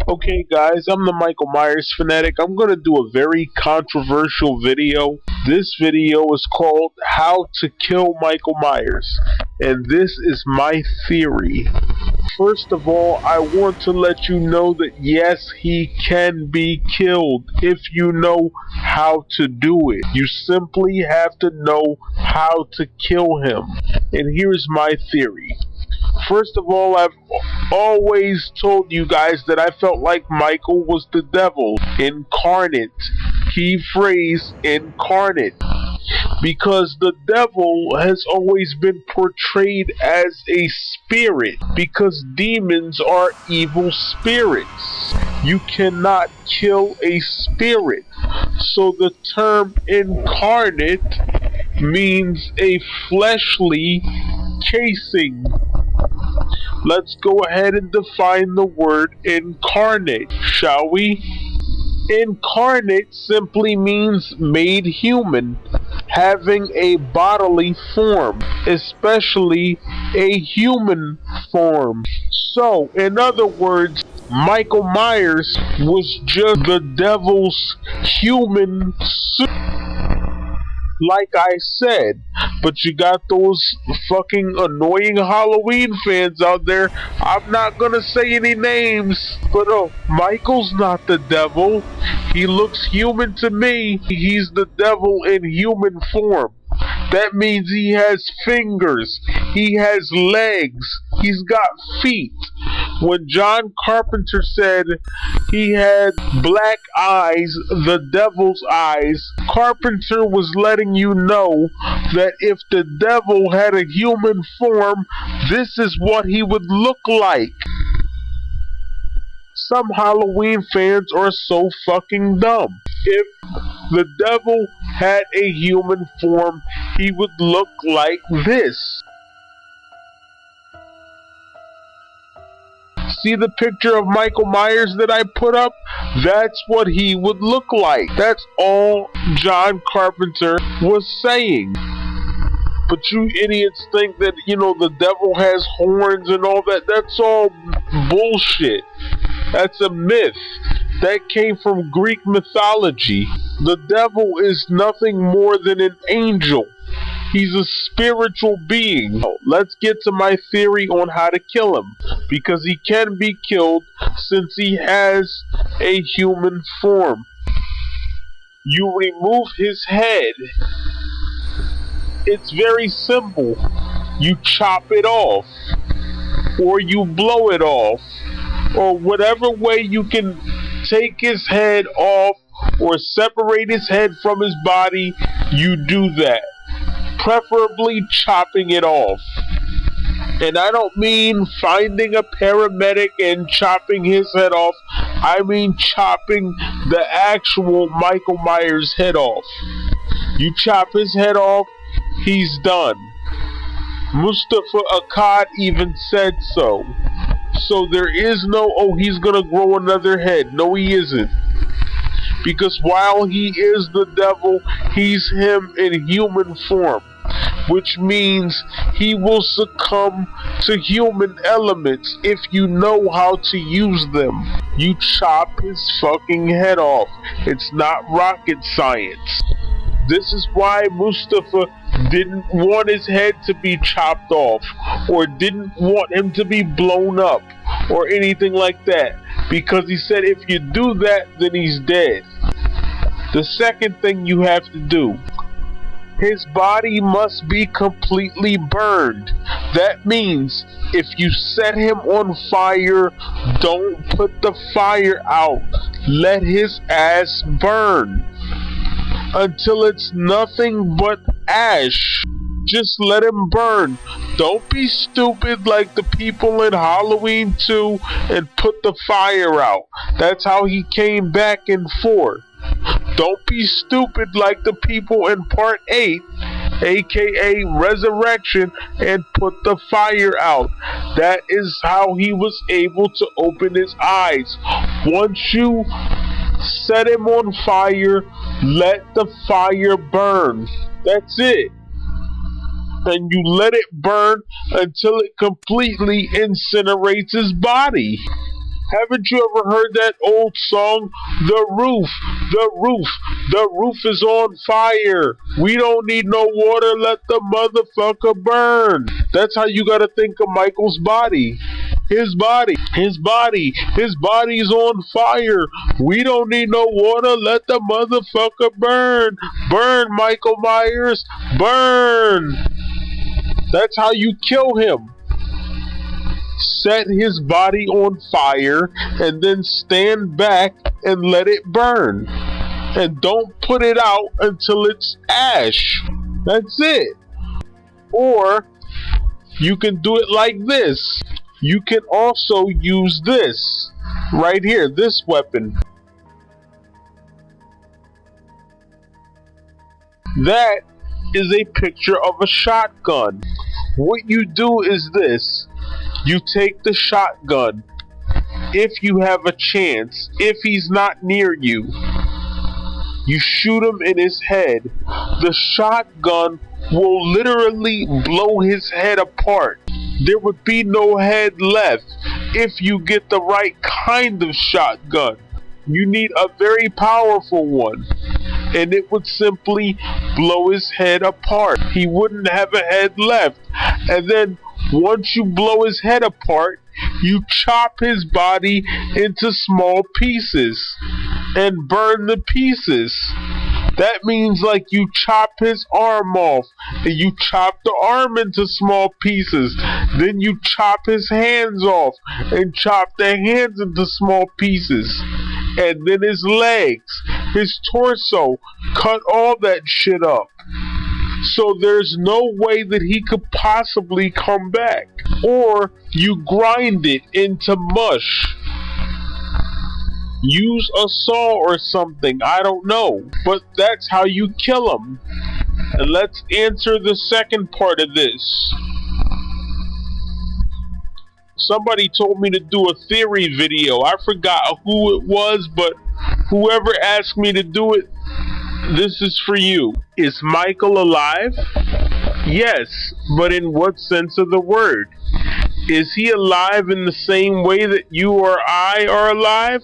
Okay guys, I'm the Michael Myers fanatic. I'm going to do a very controversial video. This video is called How to Kill Michael Myers. And this is my theory. First of all, I want to let you know that yes, he can be killed if you know how to do it. You simply have to know how to kill him. And here's my theory. First of all, I've always told you guys that I felt like Michael was the devil incarnate. Key phrase, incarnate. Because the devil has always been portrayed as a spirit. Because demons are evil spirits. You cannot kill a spirit. So the term incarnate means a fleshly casing. Let's go ahead and define the word incarnate, shall we? Incarnate simply means made human, having a bodily form, especially a human form. So, in other words, Michael Myers was just the devil's human suit. Like I said, but you got those fucking annoying Halloween fans out there. I'm not gonna say any names, but Michael's not the devil. He looks human to me. He's the devil in human form. That means he has fingers, he has legs, he's got feet. When John Carpenter said he had black eyes, the devil's eyes, Carpenter was letting you know that if the devil had a human form, this is what he would look like. Some Halloween fans are so fucking dumb. If the devil had a human form, he would look like this. See the picture of Michael Myers that I put up? That's what he would look like. That's all John Carpenter was saying. But you idiots think that, the devil has horns and all that. That's all bullshit. That's a myth. That came from Greek mythology. The devil is nothing more than an angel. He's a spiritual being. Let's get to my theory on how to kill him. Because he can be killed since he has a human form. You remove his head. It's very simple. You chop it off. Or you blow it off. Or whatever way you can take his head off or separate his head from his body, you do that. Preferably chopping it off. And I don't mean finding a paramedic and chopping his head off. I mean chopping the actual Michael Myers head off. You chop his head off, he's done. Mustafa Akkad even said so. So there is no, he's gonna grow another head. No, he isn't. Because while he is the devil, he's him in human form. Which means he will succumb to human elements if you know how to use them. You chop his fucking head off. It's not rocket science. This is why Mustafa didn't want his head to be chopped off, or didn't want him to be blown up, or anything like that. Because he said if you do that, then he's dead. The second thing you have to do, his body must be completely burned. That means if you set him on fire, don't put the fire out. Let his ass burn until it's nothing but ash. Just let him burn. Don't be stupid like the people in Halloween 2 and put the fire out. That's how he came back in 4. Don't be stupid like the people in Part 8, aka Resurrection, and put the fire out. That is how he was able to open his eyes. Once you set him on fire, let the fire burn. That's it. And you let it burn until it completely incinerates his body. Haven't you ever heard that old song? The roof, the roof, the roof is on fire. We don't need no water, let the motherfucker burn. That's how you gotta think of Michael's body. His body's on fire. We don't need no water, let the motherfucker burn. Burn, Michael Myers, burn. That's how you kill him. Set his body on fire and then stand back and let it burn. And don't put it out until it's ash. That's it. Or you can do it like this. You can also use this right here, this weapon. That is a picture of a shotgun. What you do is this. You take the shotgun, if you have a chance, if he's not near you, you shoot him in his head. The shotgun will literally blow his head apart. There would be no head left if you get the right kind of shotgun. You need a very powerful one, and it would simply blow his head apart. He wouldn't have a head left. And then once you blow his head apart, you chop his body into small pieces and burn the pieces. That means like you chop his arm off and you chop the arm into small pieces. Then you chop his hands off and chop the hands into small pieces. And then his legs, his torso, cut all that shit up. So there's no way that he could possibly come back. Or you grind it into mush. Use a saw or something, I don't know. But that's how you kill him. And let's answer the second part of this. Somebody told me to do a theory video. I forgot who it was, but whoever asked me to do it, this is for you. Is Michael alive? Yes, but in what sense of the word? Is he alive in the same way that you or I are alive?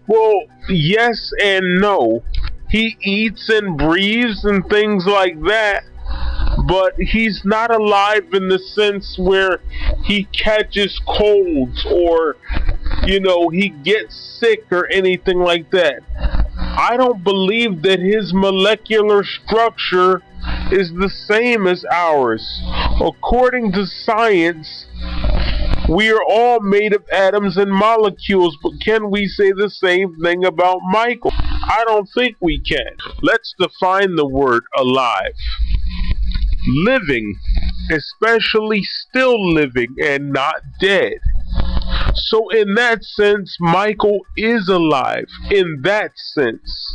Well, yes and no. He eats and breathes and things like that, but he's not alive in the sense where he catches colds or, he gets sick or anything like that. I don't believe that his molecular structure is the same as ours. According to science, we are all made of atoms and molecules, but can we say the same thing about Michael? I don't think we can. Let's define the word alive. Living, especially still living and not dead. So in that sense, Michael is alive, in that sense.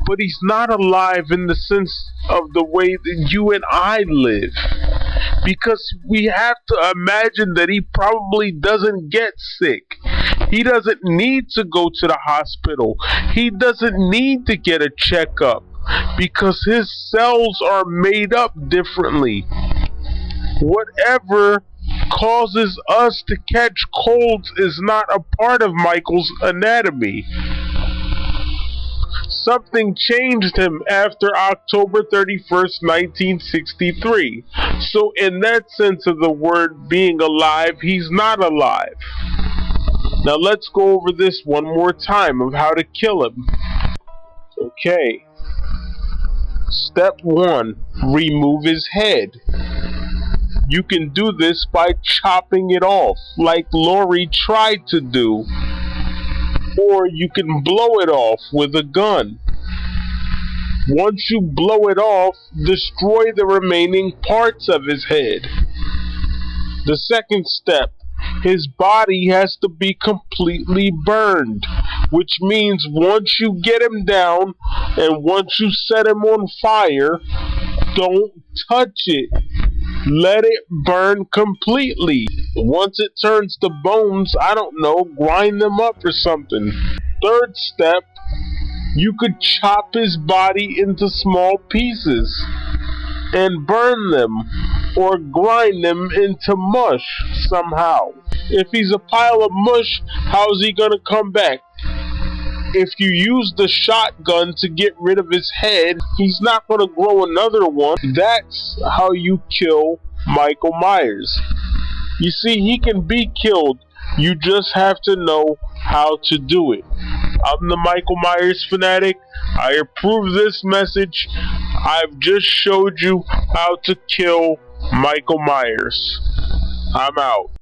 But he's not alive in the sense of the way that you and I live. Because we have to imagine that he probably doesn't get sick. He doesn't need to go to the hospital. He doesn't need to get a checkup. Because his cells are made up differently. Whatever causes us to catch colds is not a part of Michael's anatomy. Something changed him after October 31st, 1963. So in that sense of the word being alive, he's not alive. Now let's go over this one more time of how to kill him. Okay. Step 1. Remove his head. You can do this by chopping it off, like Lori tried to do. Or you can blow it off with a gun. Once you blow it off, destroy the remaining parts of his head. The second step, his body has to be completely burned, which means once you get him down and once you set him on fire, don't touch it. Let it burn completely. Once it turns to bones, I don't know, grind them up or something. Third step, you could chop his body into small pieces and burn them or grind them into mush somehow. If he's a pile of mush, how's he gonna come back? If you use the shotgun to get rid of his head, he's not gonna grow another one. That's how you kill Michael Myers. You see, he can be killed. You just have to know how to do it. I'm the Michael Myers fanatic. I approve this message. I've just showed you how to kill Michael Myers. I'm out.